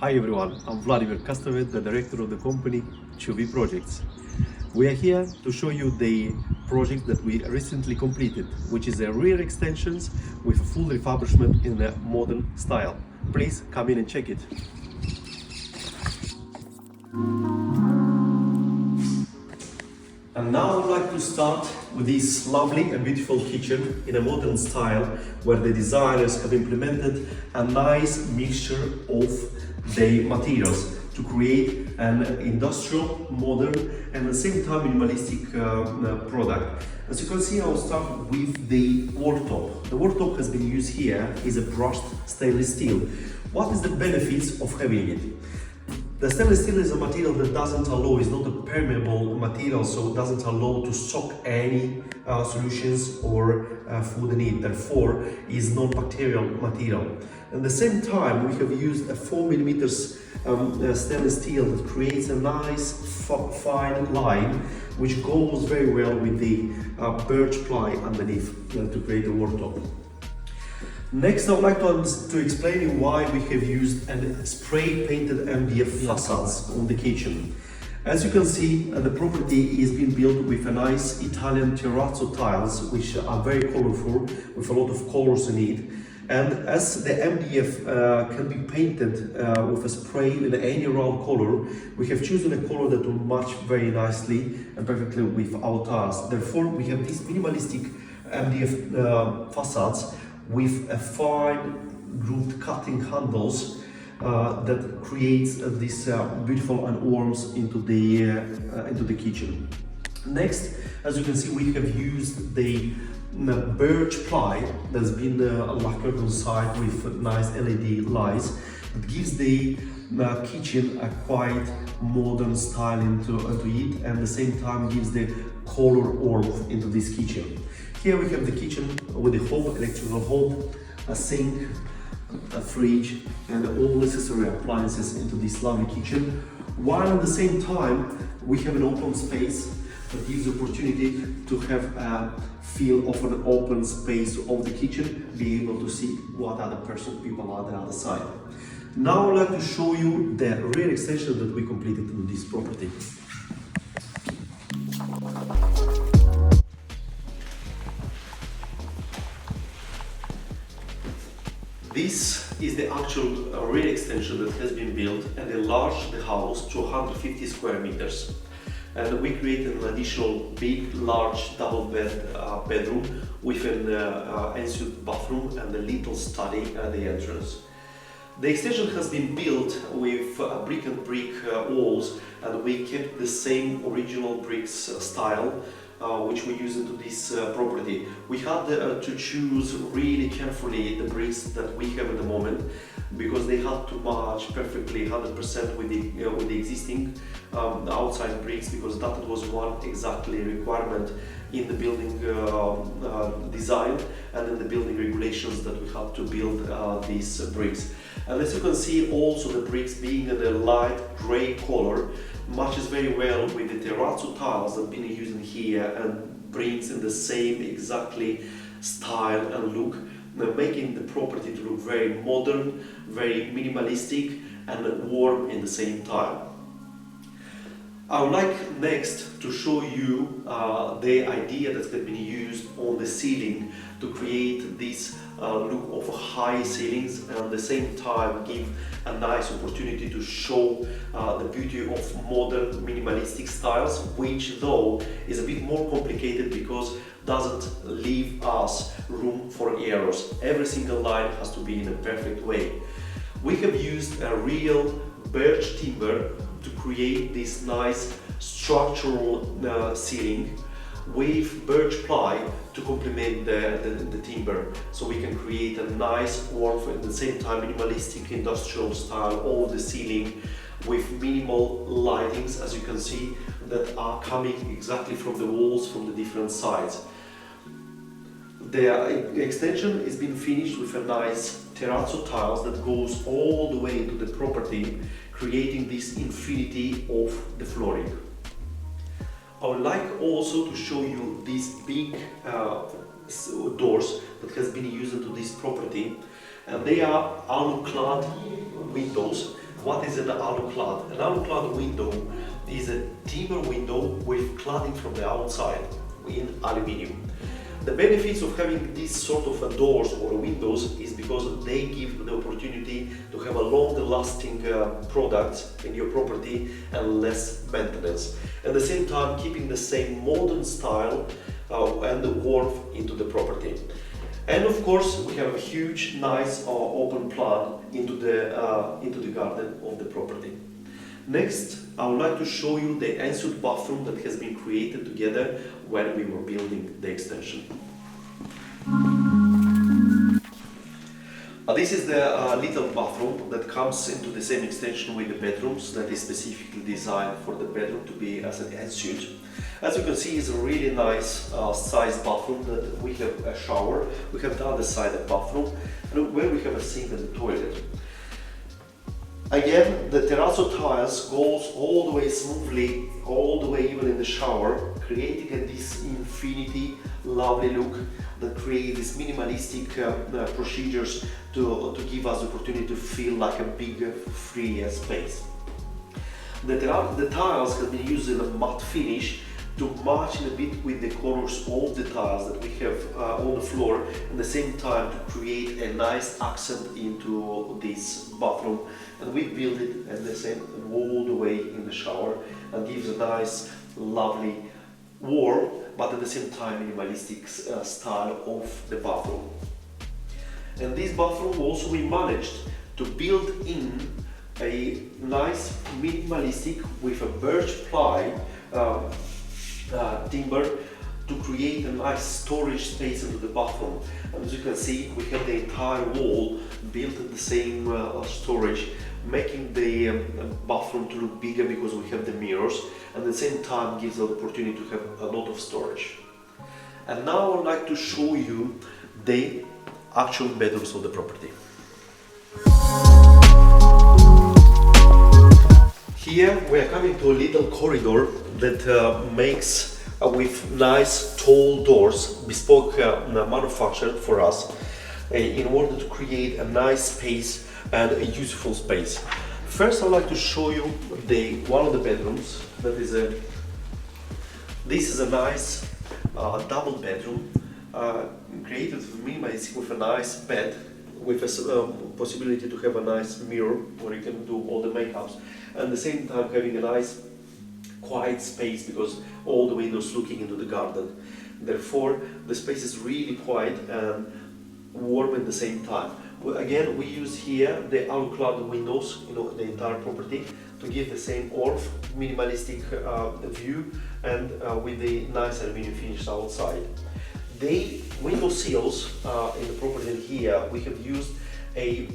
Hi everyone, I'm Vladimir Kastavet, the director of the company Ltd Projects. We are here to show you the project that we recently completed, which is a rear extensions with a full refurbishment in a modern style. Please come in and check it. And now I would like to start with this lovely and beautiful kitchen in a modern style where the designers have implemented a nice mixture of the materials to create an industrial, modern and at the same time minimalistic product. As you can see, I'll start with the worktop. The worktop has been used here is a brushed stainless steel. What is the benefits of having it? The stainless steel is a material that doesn't allow, it's not a permeable material, so it doesn't allow to soak any solutions or food in it, therefore is non-bacterial material. At the same time, we have used a 4mm stainless steel that creates a nice fine line which goes very well with the birch ply underneath to create a worktop. Next, I would like to explain you why we have used a spray painted MDF facades on the kitchen. As you can see, the property is being built with a nice Italian terrazzo tiles, which are very colorful, with a lot of colors in it. And as the MDF can be painted with a spray in any round color, we have chosen a color that will match very nicely and perfectly with our tiles. Therefore, we have these minimalistic MDF facades with a fine grooved cutting handles that creates this beautiful and warmth into the kitchen. Next, as you can see, we have used the birch ply that's been lacquered on side with nice LED lights that gives the kitchen a quite modern style into it, and at the same time gives the color warmth into this kitchen. Here we have the kitchen with the hob, electrical hob, a sink, a fridge and all necessary appliances into this lovely kitchen, while at the same time we have an open space that gives the opportunity to have a feel of an open space of the kitchen, be able to see what other people are on the other side. Now I'd like to show you the rear extension that we completed in this property. This is the actual rear extension that has been built and enlarged the house to 150 square meters. And we created an additional big, large double bedroom with an ensuite bathroom and a little study at the entrance. The extension has been built with brick and brick walls, and we kept the same original bricks style which we use into this property. We had to choose really carefully the bricks that we have at the moment, because they had to match perfectly 100% with the existing outside bricks, because that was one exactly requirement in the building design and in the building regulations that we had to build these bricks. And as you can see, also the bricks being in a light grey color matches very well with the terrazzo tiles that have been used in here and brings in the same exactly style and look, making the property to look very modern, very minimalistic and warm in the same time. I would like next to show you the idea that has been used on the ceiling to create this look of high ceilings and at the same time give a nice opportunity to show the beauty of modern minimalistic styles, which though is a bit more complicated because doesn't leave us room for errors. Every single line has to be in a perfect way. We have used a real birch timber to create this nice structural ceiling with birch ply to complement the timber, so we can create a nice warmth and at the same time minimalistic industrial style of the ceiling with minimal lightings, as you can see, that are coming exactly from the walls from the different sides. The extension is being finished with a nice terrazzo tiles that goes all the way into the property, creating this infinity of the flooring. I would like also to show you these big doors that has been used into this property, and they are alu-clad windows What is an alu-clad? An alu-clad window is a timber window with cladding from the outside in aluminium. The benefits of having this sort of doors or windows is because they give the opportunity to have a long-lasting product in your property and less maintenance. At the same time, keeping the same modern style and the warmth into the property. And of course, we have a huge, nice open plan into the garden of the property. Next, I would like to show you the ensuite bathroom that has been created together when we were building the extension. This is the little bathroom that comes into the same extension with the bedrooms, that is specifically designed for the bedroom to be as an ensuite. As you can see, it's a really nice sized bathroom that we have a shower, we have the other side a bathroom, and where we have a sink and a toilet. Again, the terrazzo tiles goes all the way smoothly, all the way even in the shower, creating this infinity lovely look that creates these minimalistic procedures to give us the opportunity to feel like a bigger, freer space. The tiles have been used in a matte finish to match in a bit with the colors of the tiles that we have on the floor, at the same time to create a nice accent into this bathroom. And we build it at the same all the way in the shower and gives a nice, lovely, warm, but at the same time minimalistic style of the bathroom. And this bathroom also we managed to build in a nice minimalistic with a birch ply timber to create a nice storage space into the bathroom. And as you can see, we have the entire wall built in the same storage, making the bathroom to look bigger because we have the mirrors, and at the same time gives the opportunity to have a lot of storage. And now I would like to show you the actual bedrooms of the property. Here we are coming to a little corridor that makes with nice tall doors, bespoke manufactured for us in order to create a nice space and a useful space. First, I'd like to show you one of the bedrooms. This is a nice double bedroom created minimalistic with a nice bed with a possibility to have a nice mirror where you can do all the makeups, and at the same time having a nice quiet space because all the windows looking into the garden. Therefore, the space is really quiet and warm at the same time. Again, we use here the alu-clad windows, the entire property, to give the same warmth, minimalistic view, and with the nice aluminium finish outside. The window sills in the property here, we have used a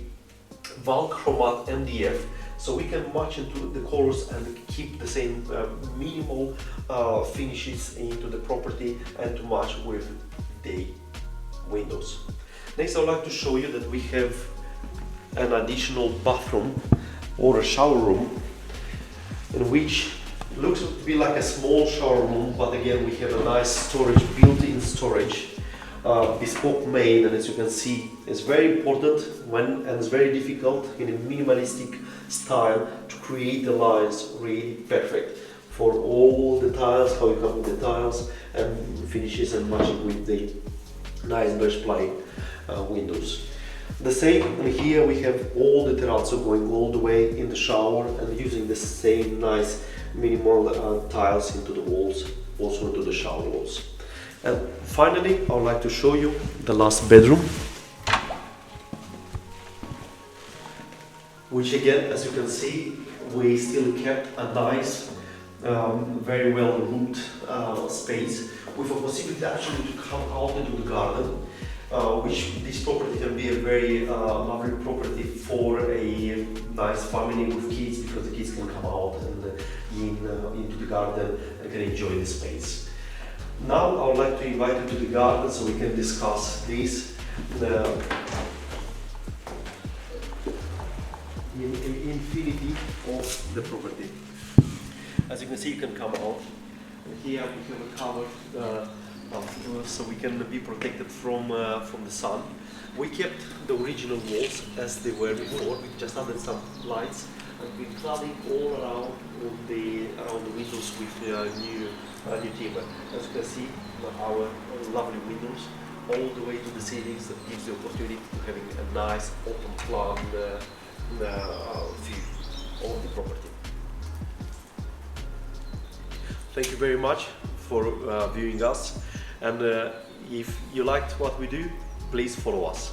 Valchromat MDF, so we can match into the colors and keep the same minimal finishes into the property and to match with the windows. Next, I would like to show you that we have an additional bathroom or a shower room, in which looks to be like a small shower room, but again we have a nice storage, built-in storage, bespoke made, and as you can see, it's very important and it's very difficult in a minimalistic style to create the lines really perfect for all the tiles, how you come with the tiles and finishes and matching with the nice birch ply windows. The same here, we have all the terrazzo going all the way in the shower and using the same nice minimal tiles into the walls, also into the shower walls. And finally, I would like to show you the last bedroom, which again, as you can see, we still kept a nice, very well roofed space with a possibility actually to come out into the garden, which this property can be a very lovely property for a nice family with kids, because the kids can come out and into the garden and can enjoy the space. Now I would like to invite you to the garden so we can discuss this. The infinity of the property. As you can see, you can come out. Here we have a covered so we can be protected from the sun. We kept the original walls as they were before. We just added some lights and we're cladding all around the windows with new timber. As you can see, our lovely windows all the way to the ceilings, that gives the opportunity to having a nice open plan view of the property. Thank you very much for viewing us, and if you liked what we do, please follow us.